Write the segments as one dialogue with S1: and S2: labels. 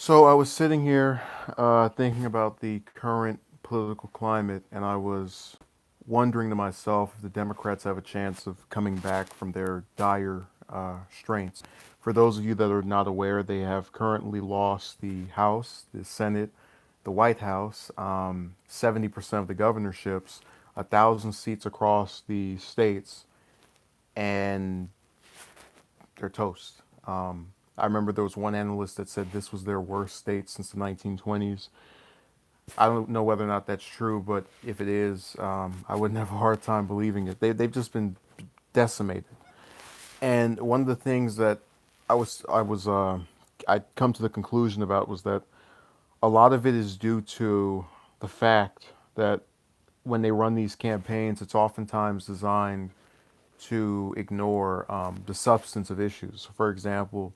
S1: So I was sitting here thinking about the current political climate, and I was wondering to myself if the Democrats have a chance of coming back from their dire straits. For those of you that are not aware, they have currently lost the House, the Senate, the White House, 70% of the governorships, 1,000 seats across the states, and they're toast. I remember there was one analyst that said this was their worst state since the 1920s. I don't know whether or not that's true, but if it is, I wouldn't have a hard time believing it. They've just been decimated. And one of the things that I'd come to the conclusion about was that a lot of it is due to the fact that when they run these campaigns, it's oftentimes designed to ignore the substance of issues. For example,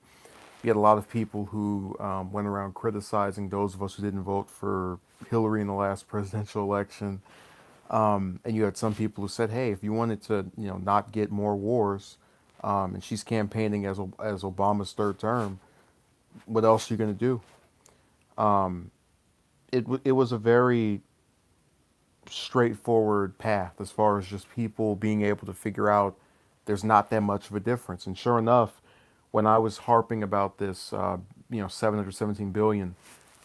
S1: you had a lot of people who went around criticizing those of us who didn't vote for Hillary in the last presidential election, and you had some people who said, "Hey, if you wanted to, not get more wars," and she's campaigning as Obama's third term, what else are you going to do? It was a very straightforward path as far as just people being able to figure out there's not that much of a difference. And sure enough, when I was harping about this, 717 billion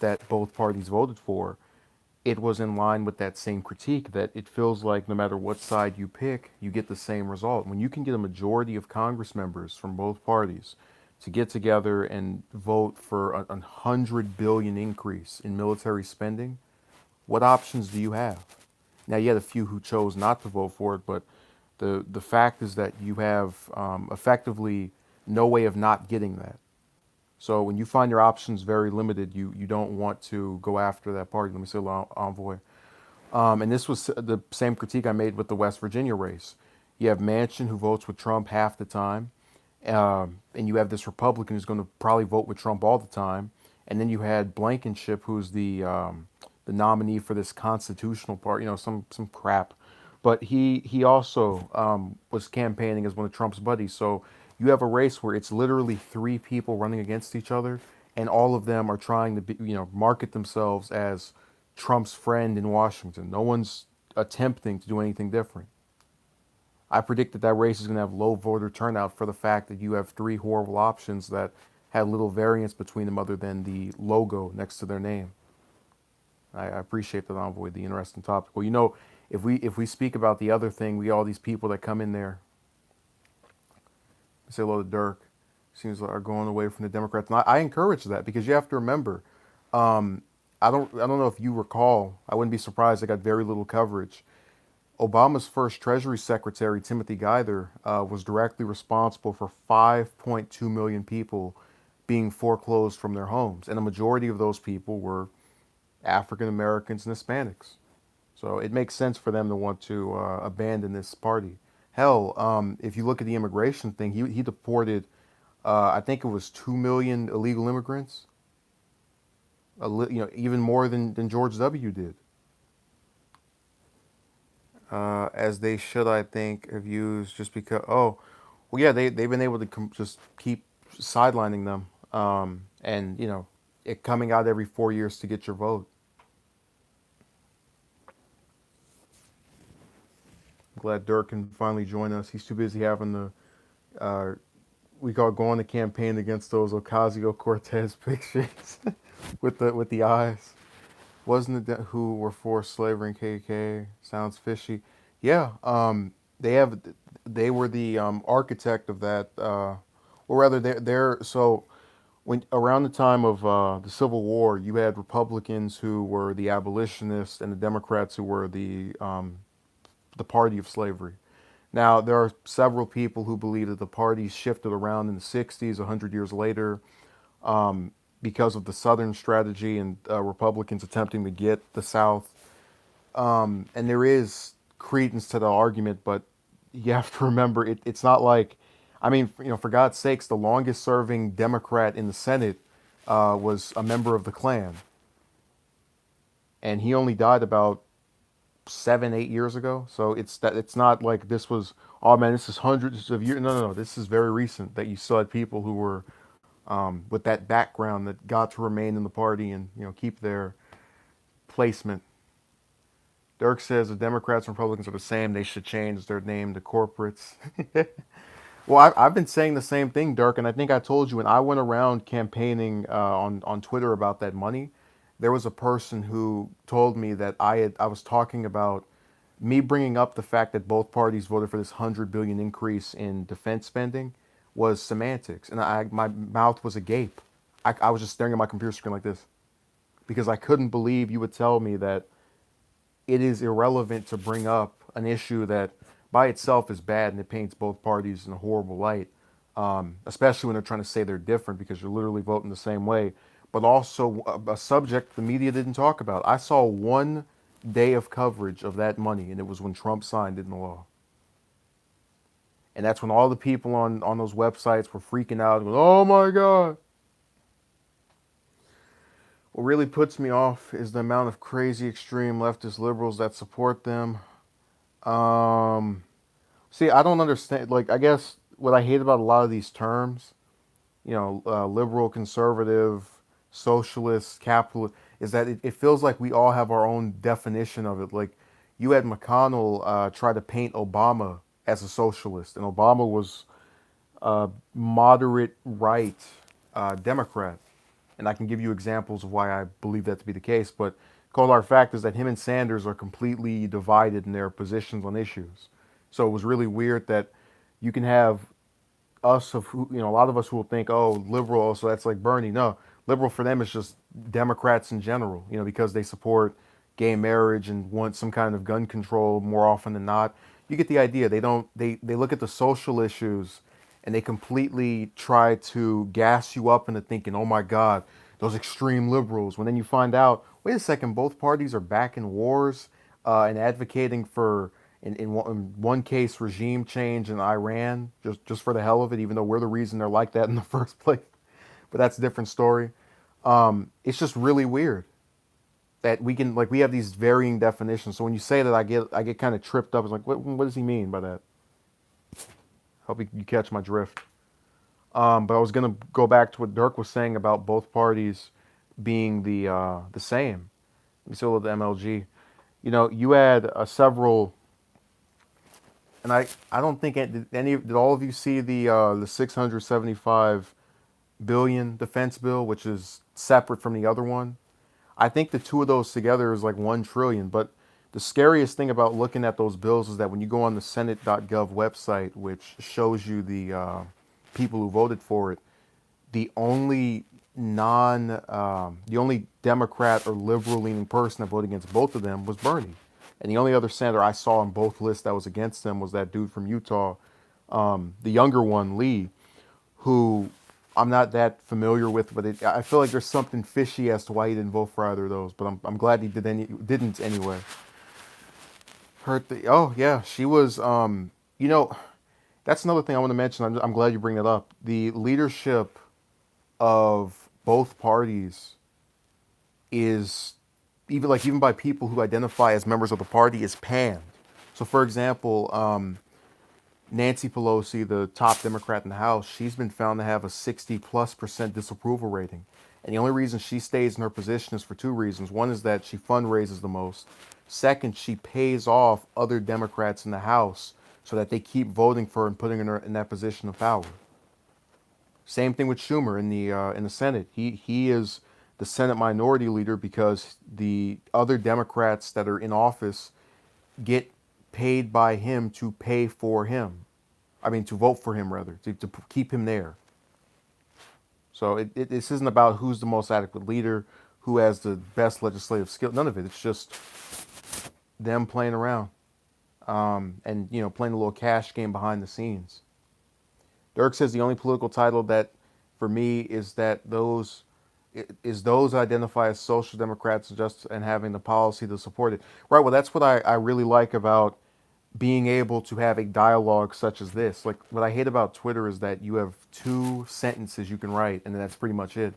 S1: that both parties voted for, it was in line with that same critique that it feels like no matter what side you pick, you get the same result. When you can get a majority of Congress members from both parties to get together and vote for a 100 billion increase in military spending, what options do you have? Now, you had a few who chose not to vote for it, but the fact is that you have effectively no way of not getting that. So when you find your options very limited, you don't want to go after that party. Let me say, envoy. And this was the same critique I made with the West Virginia race. You have Manchin who votes with Trump half the time, and you have this Republican who's going to probably vote with Trump all the time. And then you had Blankenship, who's the nominee for this constitutional part, some crap. But he also was campaigning as one of Trump's buddies. So you have a race where it's literally three people running against each other, and all of them are trying to market themselves as Trump's friend in Washington. No one's attempting to do anything different. I predict that race is going to have low voter turnout for the fact that you have three horrible options that had little variance between them other than the logo next to their name. I appreciate that, envoy, the interesting topic. Well, if we speak about the other thing, we got all these people that come in there. Say hello to Dirk. Seems like are going away from the Democrats, and I encourage that because you have to remember. I don't know if you recall. I wouldn't be surprised. I got very little coverage. Obama's first Treasury Secretary, Timothy Geithner, was directly responsible for 5.2 million people being foreclosed from their homes, and a majority of those people were African Americans and Hispanics. So it makes sense for them to want to abandon this party. Hell, if you look at the immigration thing, he deported, I think it was 2 million illegal immigrants, even more than George W. did. As they should, I think, have used just because. Oh, well, yeah, they've been able to just keep sidelining them, and it coming out every 4 years to get your vote. I'm glad Dirk can finally join us. He's too busy having uh, we call going to campaign against those Ocasio Cortez pictures with the eyes. Wasn't it that who were for slavery and KKK? Sounds fishy. Yeah, they were the architect of that, or rather, they're so when around the time of the Civil War, you had Republicans who were the abolitionists and the Democrats who were the party of slavery. Now, there are several people who believe that the parties shifted around in the 60s, 100 years later, because of the Southern strategy and Republicans attempting to get the South. And there is credence to the argument, but you have to remember it's not like, I mean, for God's sakes, the longest serving Democrat in the Senate was a member of the Klan. And he only died about 7, 8 years ago. So it's not like this was, oh man, this is hundreds of years. No, no, no. This is very recent that you still had people who were with that background that got to remain in the party and keep their placement. Dirk says the Democrats and Republicans are the same. They should change their name to corporates. Well, I've been saying the same thing, Dirk, and I think I told you when I went around campaigning on Twitter about that money. There was a person who told me that I was talking about me bringing up the fact that both parties voted for this 100 billion increase in defense spending was semantics, and my mouth was agape. I was just staring at my computer screen like this because I couldn't believe you would tell me that it is irrelevant to bring up an issue that by itself is bad and it paints both parties in a horrible light, especially when they're trying to say they're different because you're literally voting the same way. But also a subject the media didn't talk about. I saw 1 day of coverage of that money, and it was when Trump signed it into law. And that's when all the people on those websites were freaking out, going, "Oh my God!" What really puts me off is the amount of crazy extreme leftist liberals that support them. Um, See, I don't understand. Like, I guess what I hate about a lot of these terms, liberal, conservative, socialist, capitalist, is that it feels like we all have our own definition of it. Like, you had McConnell try to paint Obama as a socialist, and Obama was a moderate right Democrat. And I can give you examples of why I believe that to be the case. But cold hard fact is that him and Sanders are completely divided in their positions on issues. So it was really weird that you can have us of who, a lot of us who will think, oh, liberal, so that's like Bernie. No, liberal for them is just Democrats in general, because they support gay marriage and want some kind of gun control more often than not. You get the idea. They look at the social issues and they completely try to gas you up into thinking, oh my God, those extreme liberals. When then you find out, wait a second, both parties are back in wars and advocating for, in one case, regime change in Iran, just for the hell of it, even though we're the reason they're like that in the first place. But that's a different story. It's just really weird that we have these varying definitions. So when you say that, I get kind of tripped up. It's like, what does he mean by that? Hope you catch my drift. But I was gonna go back to what Dirk was saying about both parties being the same. We still with the MLG. You had several, and I don't think did all of you see the 675 billion defense bill, which is separate from the other one. I think the two of those together is like 1 trillion. But the scariest thing about looking at those bills is that when you go on the Senate.gov website, which shows you the people who voted for it, the only the only Democrat or liberal leaning person that voted against both of them was Bernie. And the only other senator I saw on both lists that was against them was that dude from Utah, the younger one, Lee, who I'm not that familiar with, but I feel like there's something fishy as to why he didn't vote for either of those. But I'm glad he didn't anyway. Oh yeah, she was. That's another thing I want to mention. I'm glad you bring that up. The leadership of both parties is even by people who identify as members of the party is panned. So for example, Nancy Pelosi, the top Democrat in the House, she's been found to have a 60+% disapproval rating. And the only reason she stays in her position is for two reasons. One is that she fundraises the most. Second, she pays off other Democrats in the House so that they keep voting for her and putting her in that position of power. Same thing with Schumer in the Senate. He is the Senate minority leader because the other Democrats that are in office get paid by him to pay for him. I mean, to vote for him, rather, to keep him there. So this isn't about who's the most adequate leader, who has the best legislative skill. None of it. It's just them playing around and, playing a little cash game behind the scenes. Dirk says the only political title that, for me, is those identify as social democrats and having the policy to support it. Right. Well, that's what I really like about being able to have a dialogue such as this. Like, what I hate about Twitter is that you have 2 sentences you can write, and then that's pretty much it.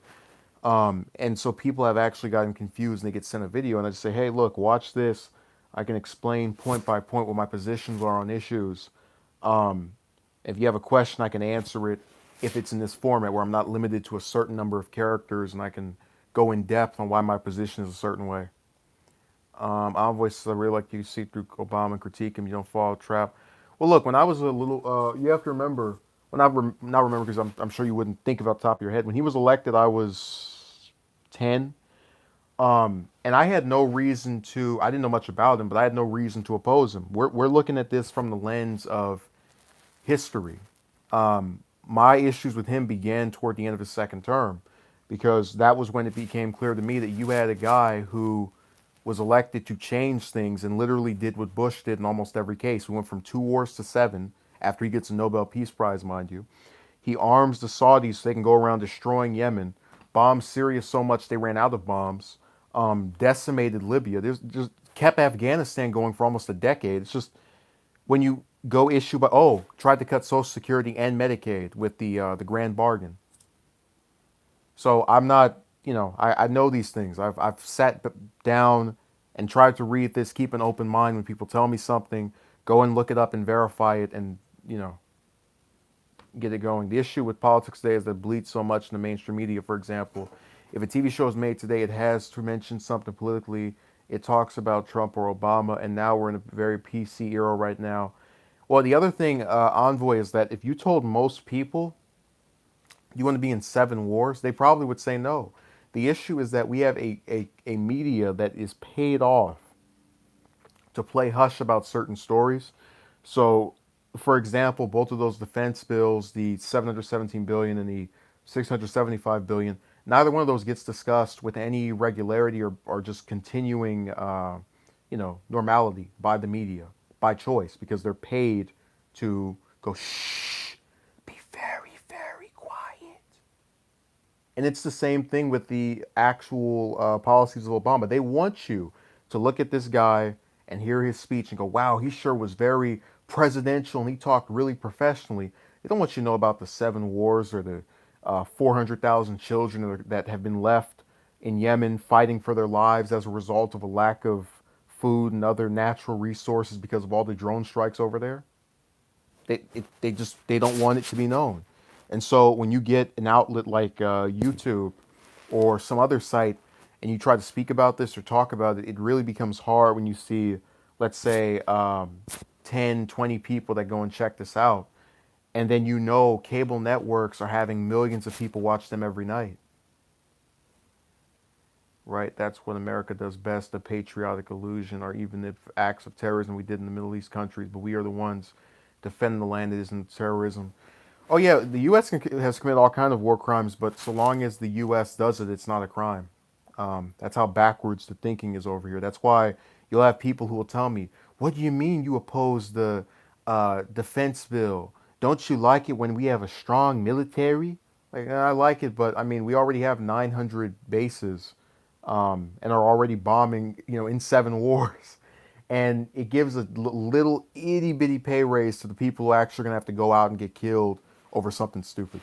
S1: And so people have actually gotten confused, and they get sent a video, and I just say, hey, look, watch this. I can explain point by point what my positions are on issues. If you have a question, I can answer it. if it's in this format where I'm not limited to a certain number of characters and I can go in depth on why my position is a certain way. Envoy says, I really like you see through Obama and critique him. You don't fall trap. Well, look, when I was a little, you have to remember, not remember because I'm sure you wouldn't think about the top of your head. When he was elected, I was 10. And I had no reason to, I didn't know much about him, but I had no reason to oppose him. We're looking at this from the lens of history. My issues with him began toward the end of his second term because that was when it became clear to me that you had a guy who was elected to change things and literally did what Bush did in almost every case. We went from 2 wars to 7 after he gets a Nobel Peace Prize, mind you. He arms the Saudis so they can go around destroying Yemen, bombed Syria so much they ran out of bombs, decimated Libya. There's just kept Afghanistan going for almost a decade. It's just when you go issue by tried to cut Social Security and Medicaid with the grand bargain. So I'm not, I know these things. I've sat down and tried to read this, keep an open mind when people tell me something, go and look it up and verify it, and get it going. The issue with politics today is that it bleeds so much in the mainstream media. For example, if a TV show is made today, it has to mention something politically. It talks about Trump or Obama, and now we're in a very PC era right now. Well, the other thing, Envoy, is that if you told most people you want to be in 7 wars, they probably would say no. The issue is that we have a media that is paid off to play hush about certain stories. So, for example, both of those defense bills, the 717 billion and the 675 billion, neither one of those gets discussed with any regularity or just continuing, normality by the media, by choice, because they're paid to go shh, be very, very quiet. And it's the same thing with the actual policies of Obama. They want you to look at this guy and hear his speech and go, wow, he sure was very presidential and he talked really professionally. They don't want you to know about the 7 wars or the 400,000 children that have been left in Yemen fighting for their lives as a result of a lack of food and other natural resources because of all the drone strikes over there. They don't want it to be known. And so when you get an outlet like YouTube or some other site and you try to speak about this or talk about it, it really becomes hard when you see, let's say, 10, 20 people that go and check this out. And then cable networks are having millions of people watch them every night. Right? That's what America does best, a patriotic illusion, or even if acts of terrorism we did in the Middle East countries, but we are the ones defending the land that isn't terrorism. Oh yeah, the U.S. has committed all kind of war crimes, but so long as the U.S. does it, it's not a crime. That's how backwards the thinking is over here. That's why you'll have people who will tell me, "What do you mean you oppose the defense bill? Don't you like it when we have a strong military?" Like, I like it, but I mean, we already have 900 bases, and are already bombing, in 7 wars. And it gives a little itty bitty pay raise to the people who are actually going to have to go out and get killed over something stupid.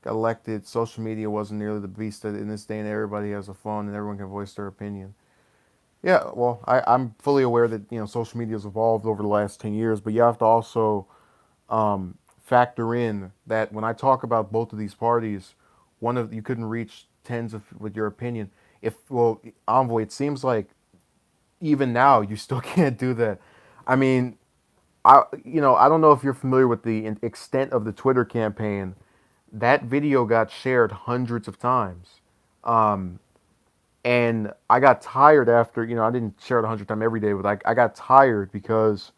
S1: Got elected. Social media wasn't nearly the beast that in this day and everybody has a phone and everyone can voice their opinion. Yeah, well, I'm fully aware that social media has evolved over the last 10 years, but you have to also factor in that when I talk about both of these parties, one of you couldn't reach tens of with your opinion. If well, Envoy, it seems like even now you still can't do that. I mean, I don't know if you're familiar with the extent of the Twitter campaign. That video got shared hundreds of times. Um, and I got tired after, I didn't share it 100 times every day, but I got tired because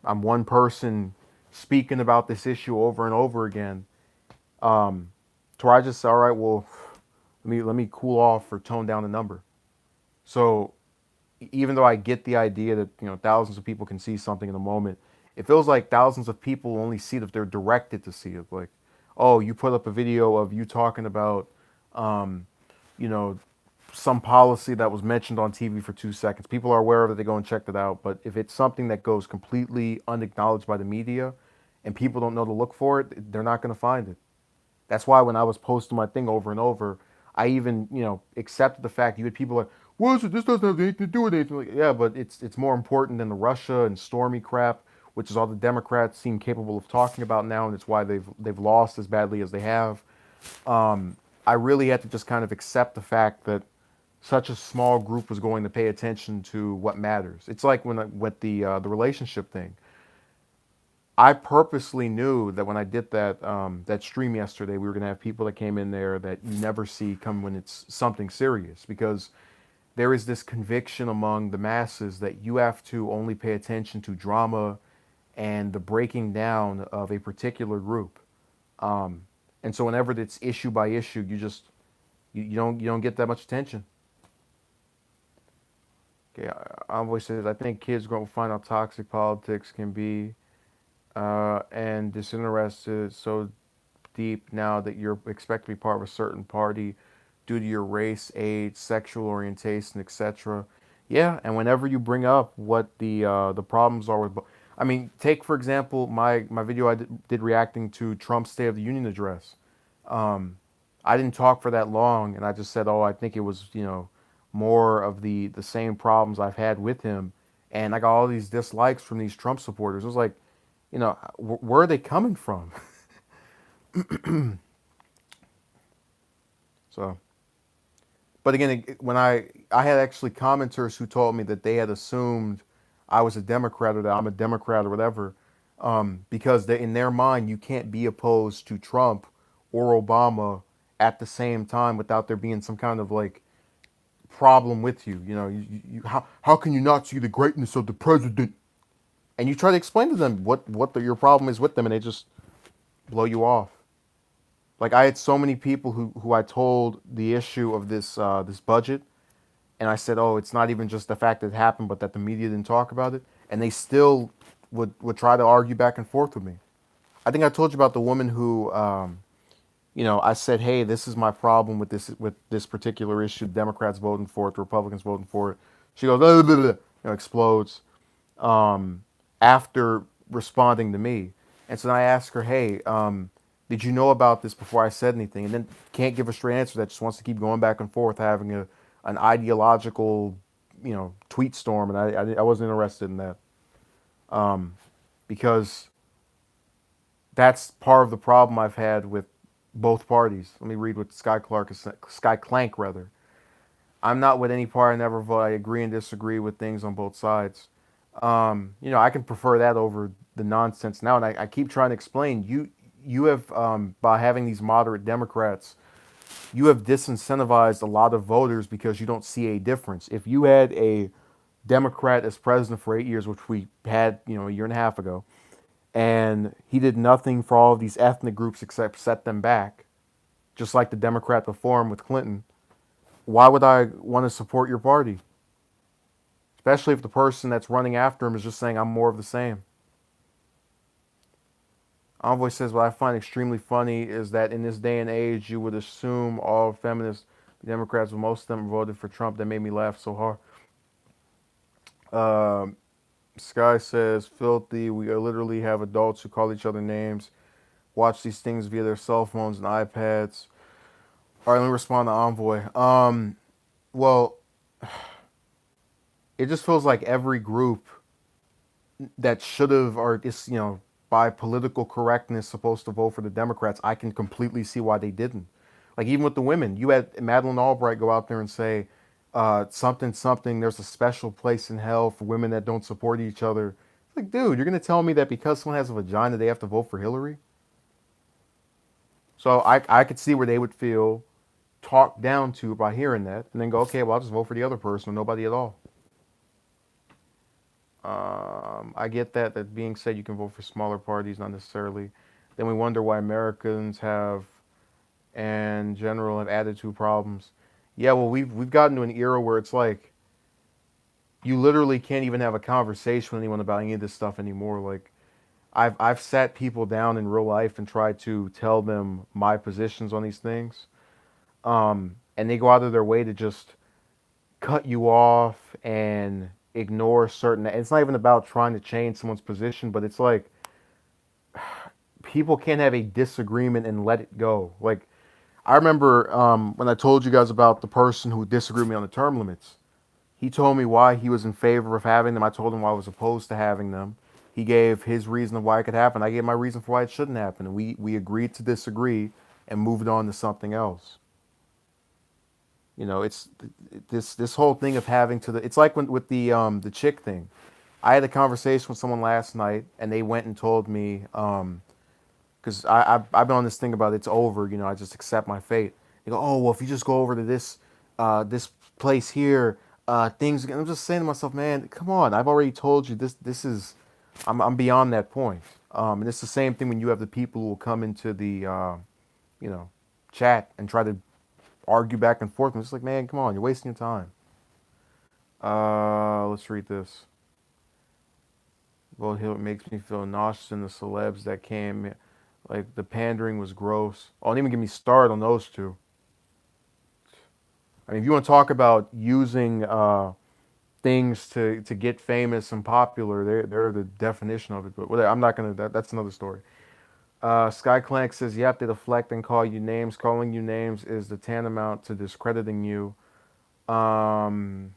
S1: I'm one person speaking about this issue over and over again. To where I just said, all right, well, let me cool off or tone down the number. So even though I get the idea that thousands of people can see something in a moment, it feels like thousands of people only see it if they're directed to see it. Like, oh, you put up a video of you talking about, um, you know, some policy that was mentioned on TV for 2 seconds. People are aware of it; they go and check it out. But if it's something that goes completely unacknowledged by the media, and people don't know to look for it, they're not going to find it. That's why when I was posting my thing over and over, I even, accepted the fact you had people like, well, so this doesn't have anything to do with anything. Like, yeah, but it's more important than the Russia and Stormy crap. which is all the Democrats seem capable of talking about now, and it's why they've lost as badly as they have. I really had to just kind of accept the fact that such a small group was going to pay attention to what matters. It's like with the relationship thing. I purposely knew that when I did that stream yesterday, we were gonna have people that came in there that you never see come when it's something serious, because there is this conviction among the masses that you have to only pay attention to drama and the breaking down of a particular group. And so whenever it's issue by issue, you don't get that much attention. Okay, Envoy says, I think kids going to find out toxic politics can be and disinterested so deep now that you're expected to be part of a certain party due to your race, age, sexual orientation, etc. Yeah, and whenever you bring up what the problems are with, I mean, take for example my video I did reacting to Trump's State of the Union address. Um, I didn't talk for that long, and I just said, "Oh, I think it was more of the same problems I've had with him," and I got all these dislikes from these Trump supporters. It was like, where are they coming from? So, but again, when I had actually commenters who told me that they had assumed I was a Democrat or that I'm a Democrat or whatever, because in their mind you can't be opposed to Trump or Obama at the same time without there being some kind of like problem with you. How can you not see the greatness of the president? And you try to explain to them your problem is with them, and they just blow you off. Like I had so many people who I told the issue of this budget, and I said, oh, it's not even just the fact that it happened, but that the media didn't talk about it, and they still would try to argue back and forth with me. I think I told you about the woman who, I said, hey, this is my problem with this particular issue. Democrats voting for it, the Republicans voting for it. She goes, blah, blah, blah, explodes after responding to me. And so then I asked her, hey, did you know about this before I said anything? And then can't give a straight answer. That just wants to keep going back and forth, having an ideological, tweet storm. And I wasn't interested in that, because that's part of the problem I've had with both parties. Let me read what Sky Clank rather. I'm not with any party. I never vote. I agree and disagree with things on both sides. I can prefer that over the nonsense now. And I keep trying to explain. You have by having these moderate Democrats, you have disincentivized a lot of voters because you don't see a difference. If you had a Democrat as president for 8 years, which we had, a year and a half ago, and he did nothing for all of these ethnic groups except set them back, just like the Democrat before him with Clinton, why would I want to support your party? Especially if the person that's running after him is just saying, I'm more of the same. Envoy says, what I find extremely funny is that in this day and age, you would assume all feminist Democrats, but most of them voted for Trump. That made me laugh so hard. Sky says, filthy. We literally have adults who call each other names, watch these things via their cell phones and iPads. All right, let me respond to Envoy. Well, it just feels like every group that should have, or is, by political correctness, supposed to vote for the Democrats, I can completely see why they didn't. Like, even with the women, you had Madeleine Albright go out there and say, something, there's a special place in hell for women that don't support each other. Like, dude, you're going to tell me that because someone has a vagina, they have to vote for Hillary? So I could see where they would feel talked down to by hearing that, and then go, okay, well, I'll just vote for the other person or nobody at all. I get that. That being said, you can vote for smaller parties, not necessarily. Then we wonder why Americans have, and general, have attitude problems. Yeah, well, we've gotten to an era where it's like you literally can't even have a conversation with anyone about any of this stuff anymore. Like I've sat people down in real life and tried to tell them my positions on these things, and they go out of their way to just cut you off and ignore certain. It's not even about trying to change someone's position, but it's like people can't have a disagreement and let it go. Like I remember when I told you guys about the person who disagreed with me on the term limits. He told me why he was in favor of having them. I told him why I was opposed to having them. He gave his reason of why it could happen. I gave my reason for why it shouldn't happen. And we agreed to disagree and moved on to something else. You know, it's this whole thing of having to it's like when with the chick thing. I had a conversation with someone last night, and they went and told me because I've been on this thing about it's over. You know, I just accept my fate. They go, oh well, if you just go over to this place here, things. I'm just saying to myself, man, come on. I've already told you this is. I'm beyond that point. And it's the same thing when you have the people who will come into the you know chat and try to argue back and forth. I'm just like, man, come on, you're wasting your time. Let's read this. Well, it makes me feel nauseous in the celebs that came. Like the pandering was gross. Oh, don't even get me started on those two. I mean, if you want to talk about using things to get famous and popular, they're the definition of it. But whatever, I'm not gonna. That's another story. Skyclank says, "Yep, they deflect and call you names. Calling you names is the tantamount to discrediting you." Man,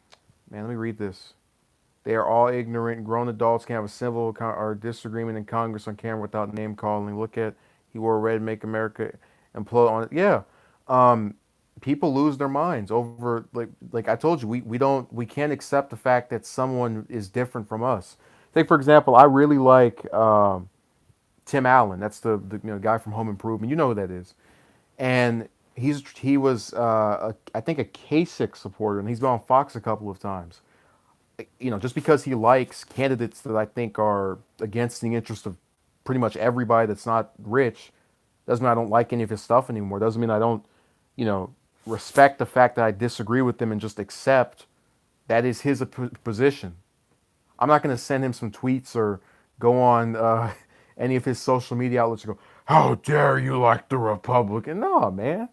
S1: let me read this. They are all ignorant. Grown adults can have a civil or disagreement in Congress on camera without name calling. Look at he wore red, make America implode on it. Yeah, um, people lose their minds over like I told you, we can't accept the fact that someone is different from us. Take for example, I really like Tim Allen. That's the guy from Home Improvement. You know who that is, and he was I think a Kasich supporter, and he's been on Fox a couple of times. Just because he likes candidates that I think are against the interest of pretty much everybody that's not rich, doesn't mean I don't like any of his stuff anymore. Doesn't mean I don't, you know, respect the fact that I disagree with him and just accept that is his position. I'm not going to send him some tweets or go on any of his social media outlets and go, "How dare you like the Republican?" No, man.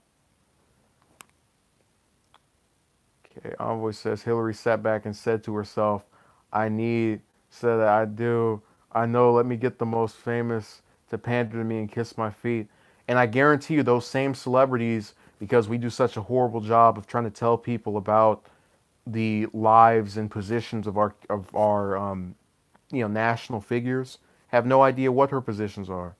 S1: Okay, Envoy says Hillary sat back and said to herself, I need, said that I do, I know, let me get the most famous to pander to me and kiss my feet. And I guarantee you, those same celebrities, because we do such a horrible job of trying to tell people about the lives and positions of our national figures, have no idea what her positions are.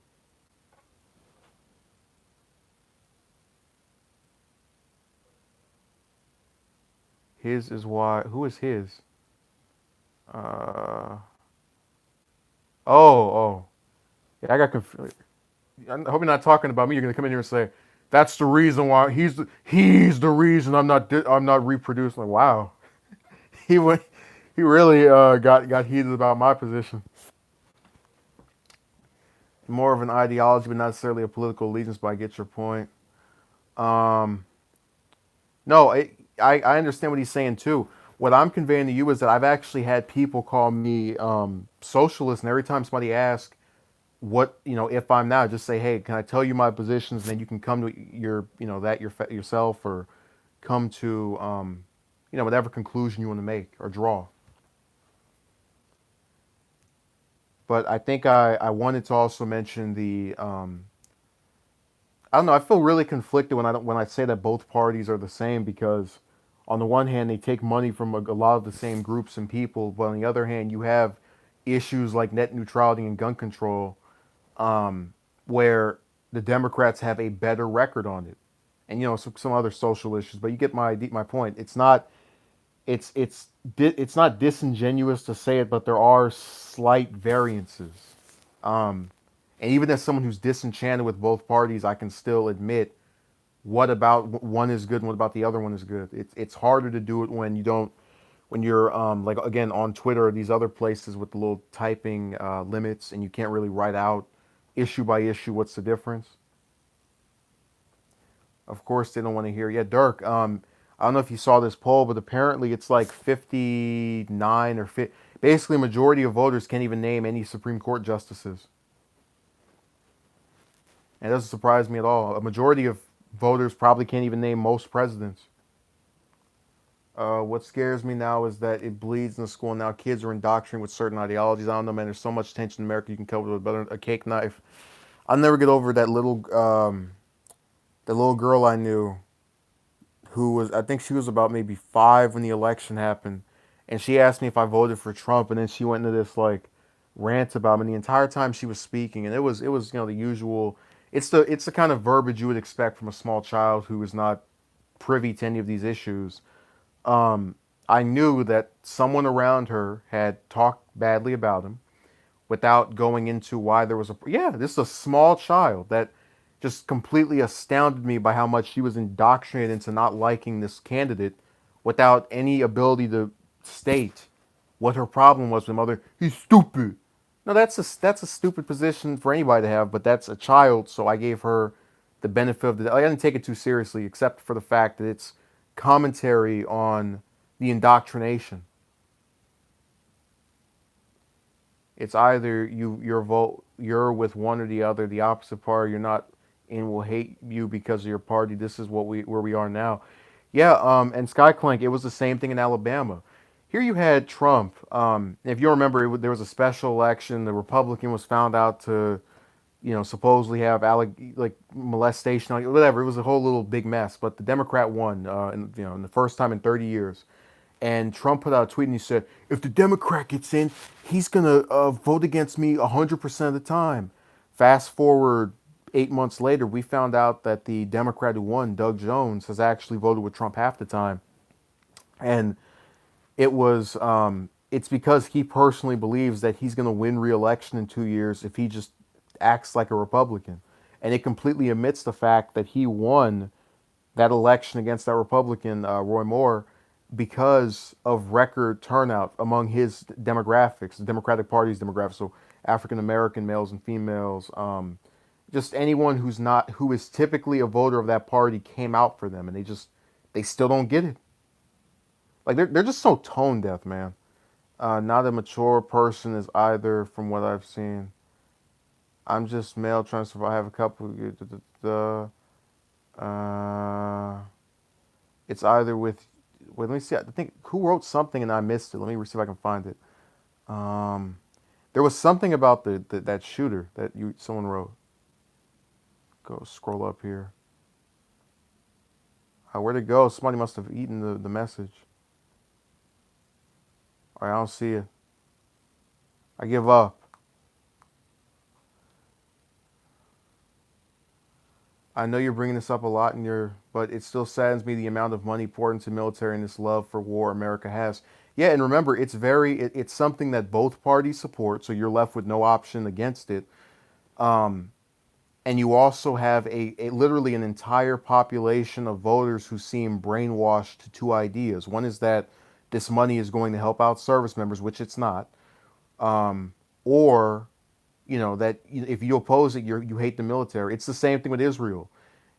S1: His is why. Who is his? Uh, oh. Yeah, I got confused. I hope you're not talking about me. You're gonna come in here and say, "That's the reason why he's the reason I'm not reproducing." Like, wow, he went, he really got heated about my position. More of an ideology, but not necessarily a political allegiance. But I get your point. Um, no, I understand what he's saying too. What I'm conveying to you is that I've actually had people call me socialist, and every time somebody asks what if I'm now, just say, hey, can I tell you my positions, and then you can come to yourself, or come to whatever conclusion you want to make or draw. But I think I wanted to also mention the I don't know, I feel really conflicted when I say that both parties are the same, because on the one hand they take money from a lot of the same groups and people, but on the other hand you have issues like net neutrality and gun control, where the Democrats have a better record on it, and some other social issues. But you get my point. It's not disingenuous to say it, but there are slight variances. Um, and even as someone who's disenchanted with both parties, I can still admit what about one is good and what about the other one is good. It's harder to do it when you don't when you're like again on Twitter or these other places with the little typing limits, and you can't really write out issue by issue what's the difference. Of course, they don't want to hear. Yeah, Dirk. I don't know if you saw this poll, but apparently it's like 59 or 50. Basically, a majority of voters can't even name any Supreme Court justices. And it doesn't surprise me at all. A majority of voters probably can't even name most presidents. What scares me now is that it bleeds in the school. Now kids are indoctrinated with certain ideologies. I don't know, man. There's so much tension in America. You can cover with a cake knife. I'll never get over that little girl I knew who was, I think she was about maybe 5 when the election happened, and she asked me if I voted for Trump, and then she went into this like rant about him, and the entire time she was speaking, and it was the usual. It's the kind of verbiage you would expect from a small child who is not privy to any of these issues. Um, I knew that someone around her had talked badly about him without going into why there was a. Yeah, this is a small child that just completely astounded me by how much she was indoctrinated into not liking this candidate without any ability to state what her problem was with mother. He's stupid. No, that's a stupid position for anybody to have, but that's a child, so I gave her the benefit of the. I didn't take it too seriously, except for the fact that it's commentary on the indoctrination. It's either you're with one or the other, the opposite party. You're not, and will hate you because of your party. This is what we where we are now. Yeah, and Skyclank, it was the same thing in Alabama. Here you had Trump. If you remember, there was a special election. The Republican was found out to, supposedly have like molestation, like, whatever. It was a whole little big mess. But the Democrat won, in the first time in 30 years. And Trump put out a tweet and he said, if the Democrat gets in, he's going to vote against me 100% of the time. Fast forward 8 months later, we found out that the Democrat who won, Doug Jones, has actually voted with Trump half the time. And it's because he personally believes that he's going to win re-election in 2 years if he just acts like a Republican. And it completely omits the fact that he won that election against that Republican, Roy Moore, because of record turnout among his demographics, the Democratic Party's demographics, so African American males and females, just anyone who is typically a voter of that party came out for them, and they still don't get it. Like they're just so tone deaf, man. Not a mature person is either, from what I've seen. I'm just male trying to survive. I have a couple. It's either with. Wait, let me see. I think who wrote something and I missed it. Let me see if I can find it. Um, there was something about that shooter that someone wrote. Go scroll up here. Where'd it go? Somebody must have eaten the message. All right, I don't see it. I give up. I know you're bringing this up a lot but it still saddens me the amount of money poured into military and this love for war America has. Yeah, and remember, it's something that both parties support, so you're left with no option against it. Um, and you also have a literally an entire population of voters who seem brainwashed to two ideas. One is that this money is going to help out service members, which it's not, or that if you oppose it, you hate the military. It's the same thing with Israel.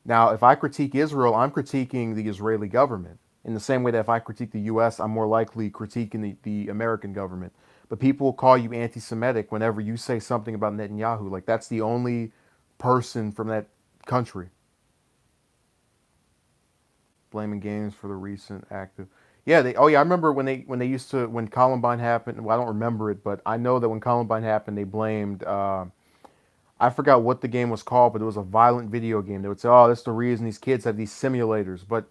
S1: Now, if I critique Israel, I'm critiquing the Israeli government. In the same way that if I critique the U.S., I'm more likely critiquing the American government. But people will call you anti-Semitic whenever you say something about Netanyahu. Like that's the only person from that country. Blaming games for the recent active. Yeah, oh yeah, I remember when they used to when Columbine happened. Well, I don't remember it, but I know that when Columbine happened, they blamed. I forgot what the game was called, but it was a violent video game. They would say, "Oh, that's the reason these kids have these simulators." But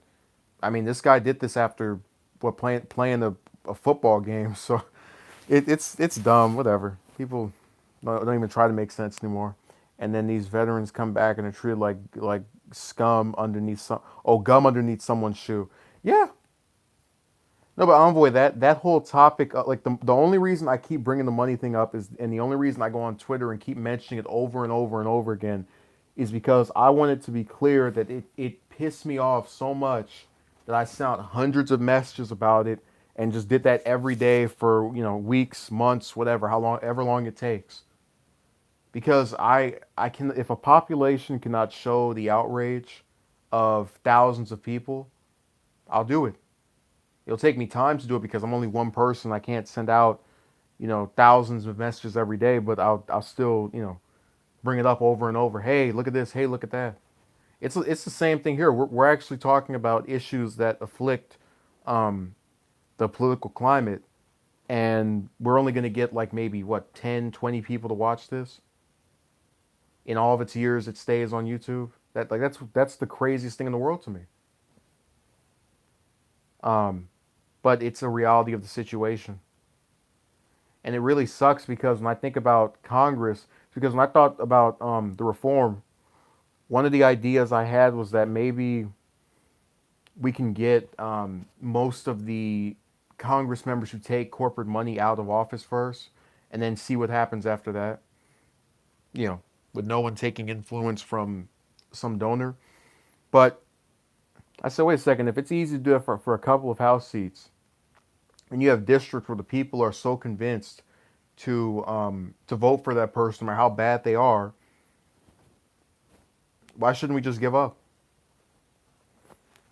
S1: I mean, this guy did this after playing a football game, so it's dumb. Whatever. People don't even try to make sense anymore. And then these veterans come back and are treated like scum underneath gum underneath someone's shoe. Yeah. No, but Envoy, that whole topic, like the only reason I keep bringing the money thing up and the only reason I go on Twitter and keep mentioning it over and over and over again, is because I want it to be clear that it pissed me off so much that I sent out hundreds of messages about it and just did that every day for weeks, months, whatever, ever long it takes. Because I can, if a population cannot show the outrage of thousands of people, I'll do it. It'll take me time to do it because I'm only one person. I can't send out, thousands of messages every day, but I'll still, bring it up over and over. Hey, look at this. Hey, look at that. It's the same thing here. We're actually talking about issues that afflict um, the political climate, and we're only going to get like maybe what 10, 20 people to watch this in all of its years it stays on YouTube. That's the craziest thing in the world to me. Um, but it's a reality of the situation. And it really sucks because when I think about Congress, because when I thought about the reform, one of the ideas I had was that maybe we can get most of the Congress members who take corporate money out of office first, and then see what happens after that. You know, with no one taking influence from some donor. But I said, wait a second, if it's easy to do it for a couple of House seats, and you have districts where the people are so convinced to vote for that person, no matter how bad they are, why shouldn't we just give up?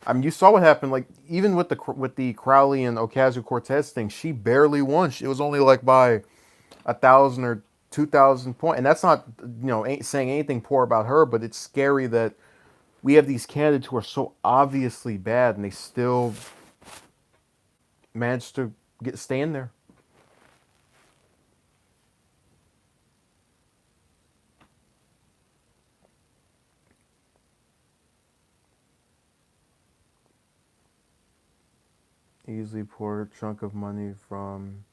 S1: I mean, you saw what happened. Like even with the Crowley and Ocasio Cortez thing, she barely won. It was only like by 1,000 or 2,000 points, and that's not ain't saying anything poor about her, but it's scary that we have these candidates who are so obviously bad, and they still manage to stay in there. Easily pour a chunk of money from.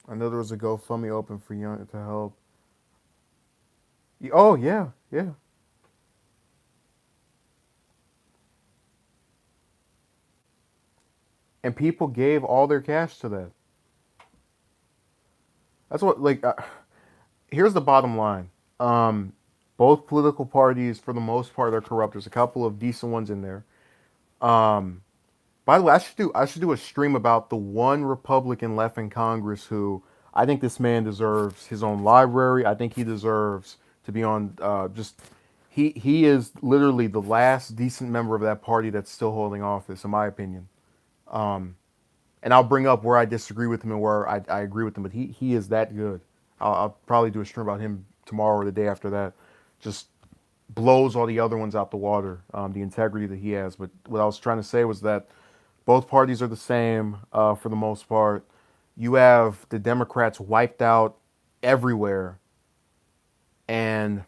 S1: I know there was a GoFundMe open for Young to help. Oh yeah, yeah. And people gave all their cash to that. That's what like. Here's the bottom line. Um, Both political parties, for the most part, are corrupt. There's a couple of decent ones in there. Um, by the way, I should do a stream about the one Republican left in Congress who I think this man deserves his own library. I think he deserves to be on. Just he is literally the last decent member of that party that's still holding office, in my opinion. Um, and I'll bring up where I disagree with him and where I agree with him. But he is that good. I'll probably do a stream about him tomorrow or the day after that. Just blows all the other ones out the water. The integrity that he has. But what I was trying to say was that both parties are the same for the most part. You have the Democrats wiped out everywhere, and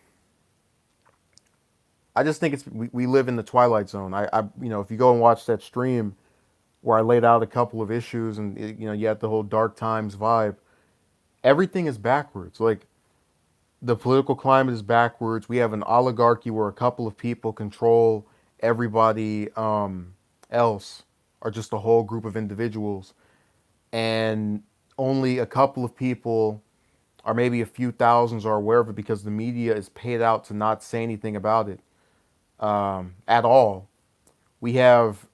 S1: I just think we live in the twilight zone. If you go and watch that stream where I laid out a couple of issues, and you had the whole dark times vibe. Everything is backwards. Like the political climate is backwards. We have an oligarchy where a couple of people control everybody else, or just a whole group of individuals, and only a couple of people, or maybe a few thousands, are aware of it because the media is paid out to not say anything about it at all. We have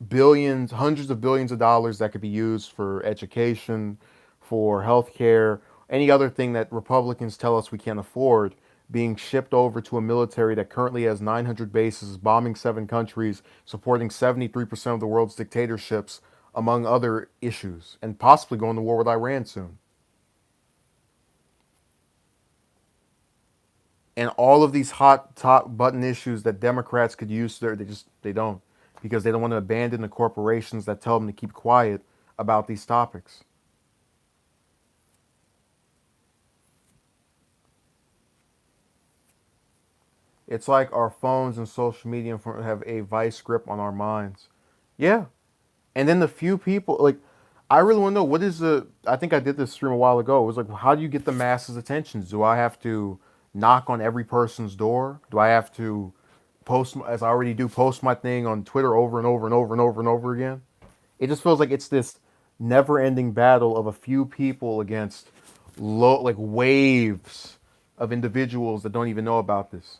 S1: billions, hundreds of billions of dollars that could be used for education, for healthcare, any other thing that Republicans tell us we can't afford, being shipped over to a military that currently has 900 bases, bombing 7 countries, supporting 73% of the world's dictatorships, among other issues, and possibly going to war with Iran soon. And all of these hot top button issues that Democrats could use, they don't, because they don't want to abandon the corporations that tell them to keep quiet about these topics. It's like our phones and social media have a vice grip on our minds. Yeah. And then the few people, like, I really want to know what is the. I think I did this stream a while ago. It was like, how do you get the masses' attention? Do I have to knock on every person's door? Do I have to post, as I already do, post my thing on Twitter over and over and over and over and over again? It just feels like it's this never-ending battle of a few people against like waves of individuals that don't even know about this.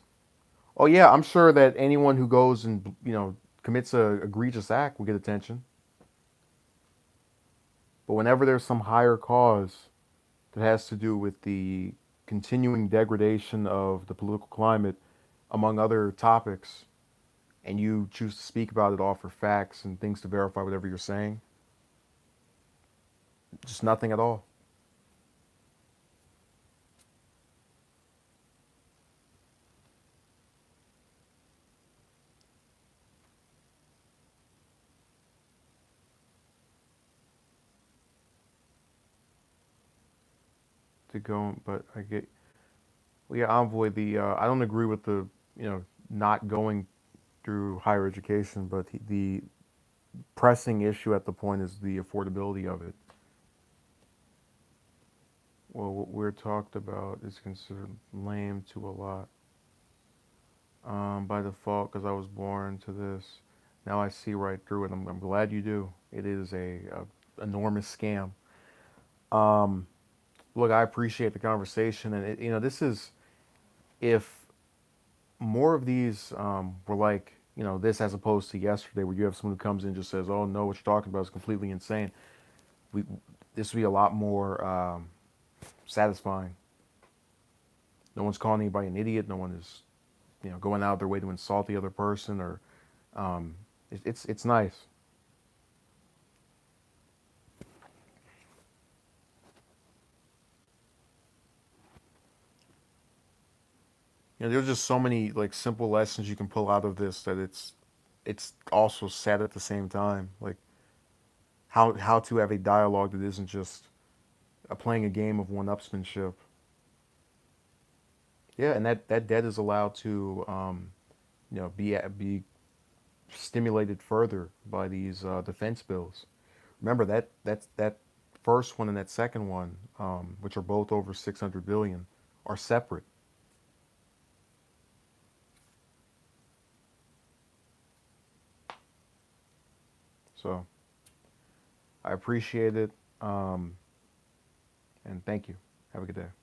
S1: Oh yeah, I'm sure that anyone who goes and commits a egregious act will get attention. But whenever there's some higher cause that has to do with the continuing degradation of the political climate, among other topics, and you choose to speak about it, offer facts and things to verify whatever you're saying, just nothing at all. To go, but I get, well, yeah, Envoy. I don't agree with the not going through higher education, but the pressing issue at the point is the affordability of it. Well, what we're talked about is considered lame to a lot. By default, because I was born to this. Now I see right through it. I'm glad you do. It is a enormous scam. Um, Look, I appreciate the conversation, and this is if more of these were like this as opposed to yesterday, where you have someone who comes in and just says, "Oh no, what you're talking about is completely insane." We This would be a lot more satisfying. No one's calling anybody an idiot. No one is going out of their way to insult the other person, or um, it's nice. There's just so many like simple lessons you can pull out of this that it's also sad at the same time. Like how to have a dialogue that isn't just playing a game of one-upsmanship. Yeah, and that debt is allowed to be stimulated further by these defense bills. Remember that first one and that second one, which are both over 600 billion, are separate. So I appreciate it, and thank you. Have a good day.